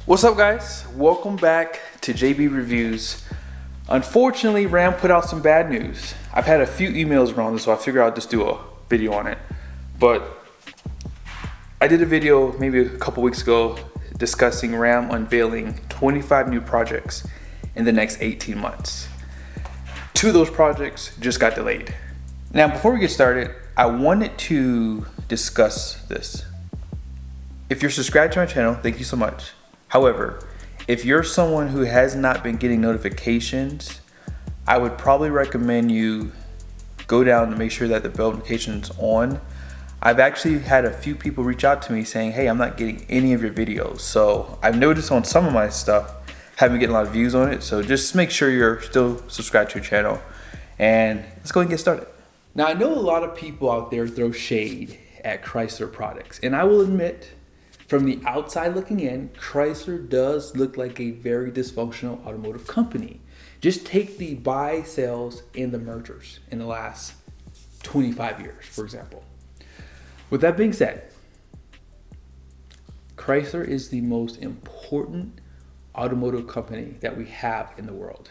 What's up, guys? Welcome back to JB Reviews. Unfortunately, Ram put out some bad news. I've had a few emails around this, so I figured I'd just do a video on it. But I did a video maybe a couple weeks ago discussing Ram unveiling 25 new projects in the next 18 months. 2 of those projects just got delayed. Now, before we get started, I wanted to discuss this. If you're subscribed to my channel, thank you so much. However, if you're someone who has not been getting notifications, I would probably recommend you go down to make sure that the bell notification is on. I've actually had a few people reach out to me saying, hey, I'm not getting any of your videos. So I've noticed on some of my stuff, haven't getting a lot of views on it. So just make sure you're still subscribed to your channel, and let's go and get started. Now, I know a lot of people out there throw shade at Chrysler products, and I will admit, from the outside looking in, Chrysler does look like a very dysfunctional automotive company. Just take the buy, sales, and the mergers in the last 25 years, for example. With that being said, Chrysler is the most important automotive company that we have in the world.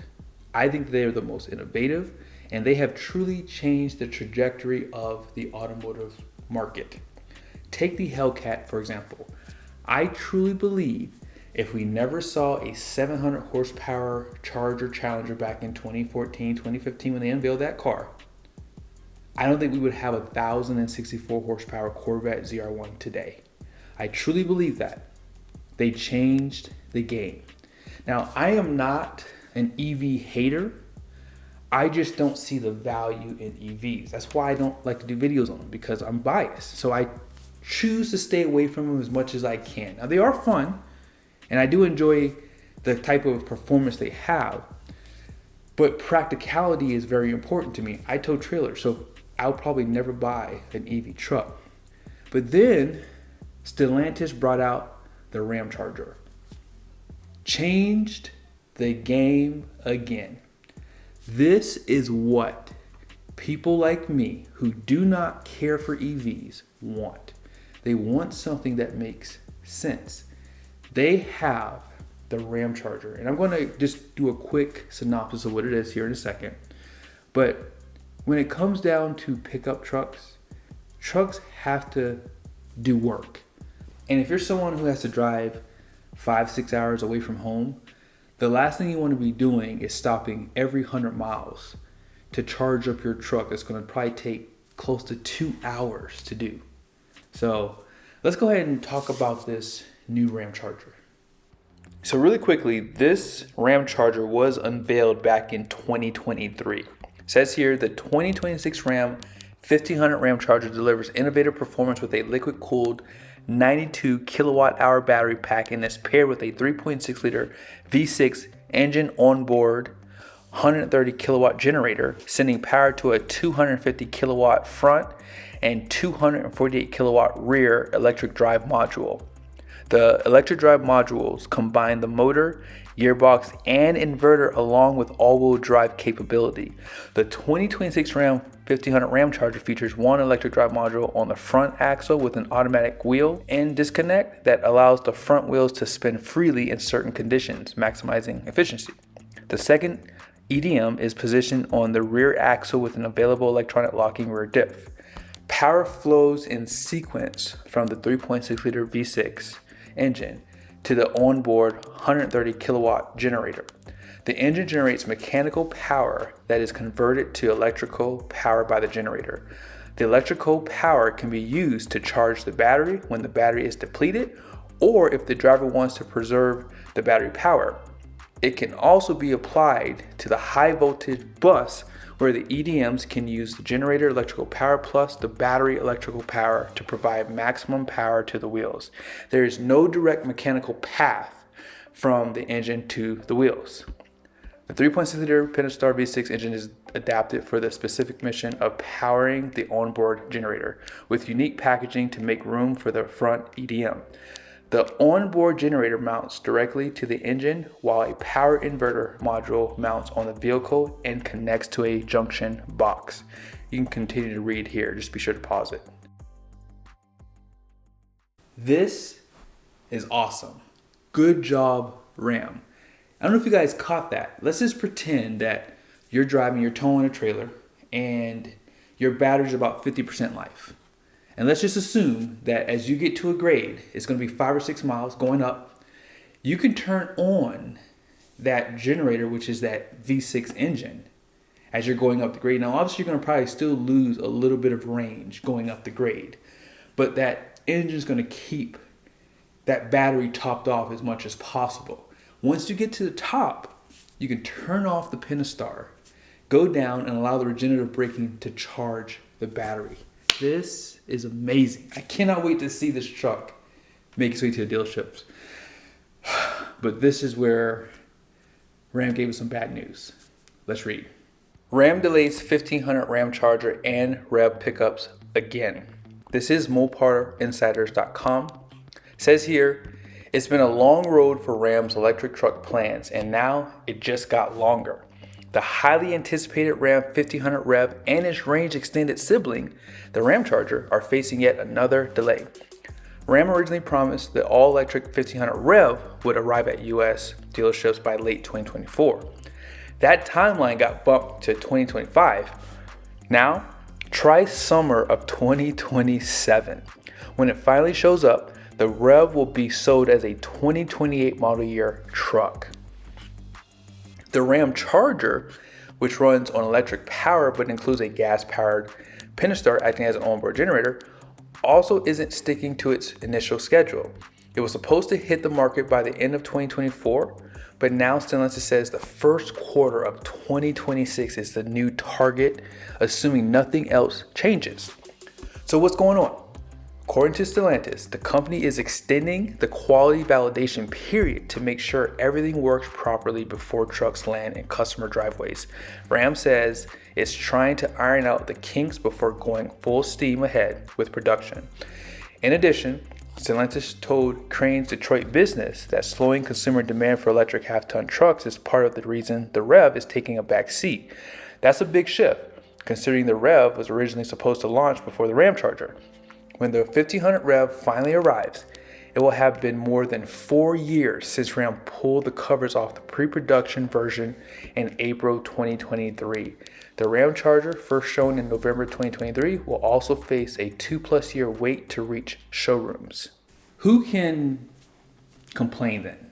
I think they are the most innovative, and they have truly changed the trajectory of the automotive market. Take the Hellcat, for example. I truly believe if we never saw a 700 horsepower Charger Challenger back in 2014, 2015 when they unveiled that car, I don't think we would have a 1,064 horsepower Corvette ZR1 today. I truly believe that. They changed the game. Now, I am not an EV hater. I just don't see the value in EVs. That's why I don't like to do videos on them, because I'm biased. So I choose to stay away from them as much as I can. Now, they are fun, and I do enjoy the type of performance they have, but practicality is very important to me. I tow trailers, so I'll probably never buy an EV truck. But then Stellantis brought out the Ramcharger. Changed the game again. This is what people like me who do not care for EVs want. They want something that makes sense. They have the Ramcharger, and I'm going to just do a quick synopsis of what it is here in a second. But when it comes down to pickup trucks, trucks have to do work. And if you're someone who has to drive 5-6 hours away from home, the last thing you want to be doing is stopping every 100 miles to charge up your truck. That's going to probably take close to 2 hours to do. So let's go ahead and talk about this new Ramcharger. So really quickly, this Ramcharger was unveiled back in 2023. It says here the 2026 Ram 1500 Ramcharger delivers innovative performance with a liquid-cooled 92 kilowatt-hour battery pack, and is paired with a 3.6 liter V6 engine on board 130 kilowatt generator, sending power to a 250 kilowatt front and 248 kilowatt rear electric drive module. The electric drive modules combine the motor, gearbox, and inverter along with all-wheel drive capability. The 2026 Ram 1500 Ramcharger features one electric drive module on the front axle with an automatic wheel and disconnect that allows the front wheels to spin freely in certain conditions, maximizing efficiency. The second EDM is positioned on the rear axle with an available electronic locking rear diff. Power flows in sequence from the 3.6 liter V6 engine to the onboard 130 kilowatt generator. The engine generates mechanical power that is converted to electrical power by the generator. The electrical power can be used to charge the battery when the battery is depleted, or if the driver wants to preserve the battery power. It can also be applied to the high voltage bus, where the EDMs can use the generator electrical power plus the battery electrical power to provide maximum power to the wheels. There is no direct mechanical path from the engine to the wheels. The 3.6 liter Pentastar V6 engine is adapted for the specific mission of powering the onboard generator, with unique packaging to make room for the front EDM. The onboard generator mounts directly to the engine, while a power inverter module mounts on the vehicle and connects to a junction box. You can continue to read here, just be sure to pause it. This is awesome. Good job, Ram. I don't know if you guys caught that. Let's just pretend that you're driving, you're towing a trailer, and your battery's about 50% life. And let's just assume that as you get to a grade, it's going to be 5 or 6 miles going up. You can turn on that generator, which is that V6 engine, as you're going up the grade. Now, obviously, you're going to probably still lose a little bit of range going up the grade, but that engine is going to keep that battery topped off as much as possible. Once you get to the top, you can turn off the Pentastar, go down and allow the regenerative braking to charge the battery. This is amazing. I cannot wait to see this truck make its way to the dealerships. But this is where Ram gave us some bad news. Let's read. Ram delays 1500 Ramcharger and Rev pickups again. This is MoparInsiders.com. Says here, it's been a long road for Ram's electric truck plans, and now it just got longer. The highly anticipated Ram 1500 Rev and its range extended sibling, the Ramcharger, are facing yet another delay. Ram originally promised that all electric 1500 Rev would arrive at US dealerships by late 2024. That timeline got bumped to 2025. Now, try summer of 2027. When it finally shows up, the Rev will be sold as a 2028 model year truck. The Ramcharger, which runs on electric power but includes a gas-powered Pentastar acting as an onboard generator, also isn't sticking to its initial schedule. It was supposed to hit the market by the end of 2024, but now Stellantis says the first quarter of 2026 is the new target, assuming nothing else changes. So what's going on? According to Stellantis, the company is extending the quality validation period to make sure everything works properly before trucks land in customer driveways. Ram says it's trying to iron out the kinks before going full steam ahead with production. In addition, Stellantis told Crane's Detroit Business that slowing consumer demand for electric half-ton trucks is part of the reason the Rev is taking a back seat. That's a big shift, considering the Rev was originally supposed to launch before the Ramcharger. When the 1500 Rev finally arrives, it will have been more than 4 years since Ram pulled the covers off the pre-production version in April 2023. The Ramcharger, first shown in November 2023, will also face a 2+ year wait to reach showrooms. Who can complain then?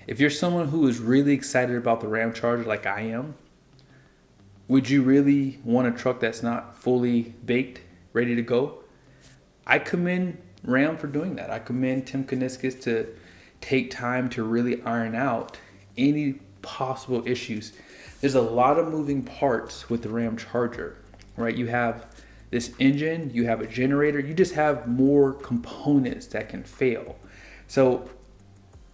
If you're someone who is really excited about the Ramcharger like I am, would you really want a truck that's not fully baked, ready to go? I commend Ram for doing that. I commend Tim Kuniskis to take time to really iron out any possible issues. There's a lot of moving parts with the Ramcharger, right? You have this engine, you have a generator, you just have more components that can fail. So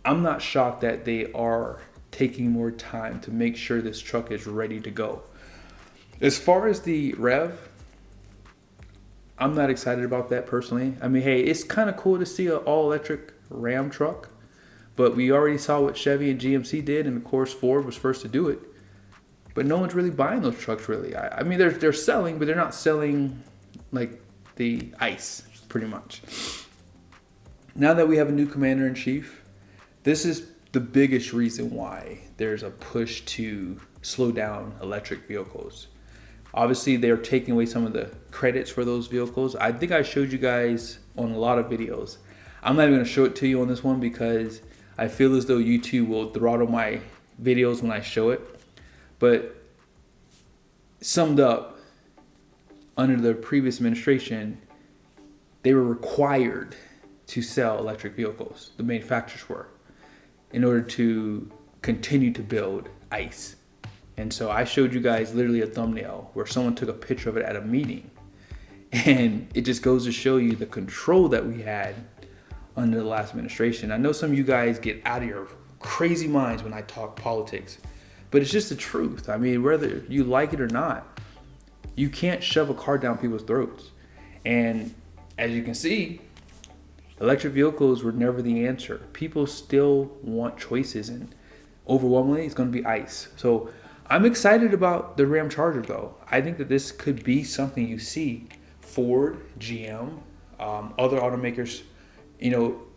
I'm not shocked that they are taking more time to make sure this truck is ready to go. As far as the Rev, I'm not excited about that personally. I mean, hey, it's kind of cool to see an all-electric Ram truck, but we already saw what Chevy and GMC did, and of course Ford was first to do it. But no one's really buying those trucks, really. I mean, they're selling, but they're not selling like the ICE, pretty much. Now that we have a new commander-in-chief, this is the biggest reason why there's a push to slow down electric vehicles. Obviously, they're taking away some of the credits for those vehicles. I think I showed you guys on a lot of videos. I'm not even going to show it to you on this one because I feel as though YouTube will throttle my videos when I show it. But summed up, under the previous administration, they were required to sell electric vehicles, the manufacturers were, in order to continue to build ICE. And so I showed you guys literally a thumbnail where someone took a picture of it at a meeting. And it just goes to show you the control that we had under the last administration. I know some of you guys get out of your crazy minds when I talk politics, but it's just the truth. I mean, whether you like it or not, you can't shove a car down people's throats. And as you can see, electric vehicles were never the answer. People still want choices, and overwhelmingly it's going to be ICE. So I'm excited about the Ramcharger though. I think that this could be something you see Ford, GM, other automakers,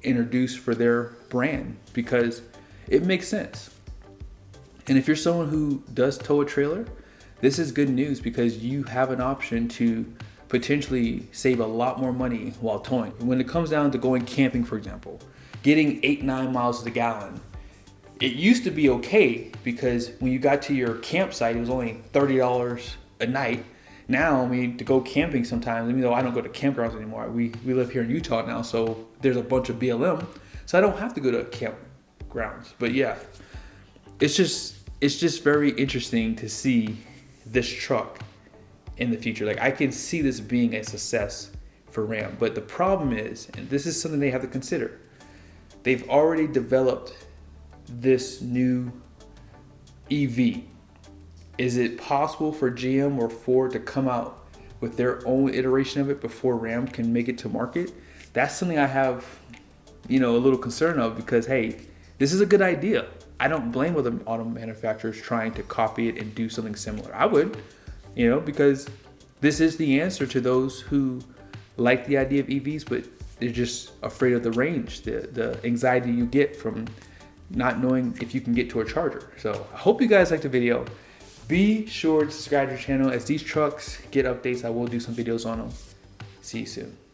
introduced for their brand because it makes sense. And if you're someone who does tow a trailer, this is good news because you have an option to potentially save a lot more money while towing. When it comes down to going camping, for example, getting 8-9 miles to the gallon, it used to be okay because when you got to your campsite, it was only $30 a night. Now, I mean, to go camping sometimes, even though I don't go to campgrounds anymore, we live here in Utah now, so there's a bunch of BLM, so I don't have to go to campgrounds. But yeah, it's just very interesting to see this truck in the future. Like, I can see this being a success for Ram, but the problem is, and this is something they have to consider, they've already developed this new EV. Is it possible for GM or Ford to come out with their own iteration of it before Ram can make it to market? That's something I have, a little concern of because, hey, this is a good idea. I don't blame other auto manufacturers trying to copy it and do something similar. I would, because this is the answer to those who like the idea of EVs, but they're just afraid of the range, the anxiety you get from not knowing if you can get to a charger. So I hope you guys liked the video. Be sure to subscribe to the channel. As these trucks get updates, I will do some videos on them. See you soon.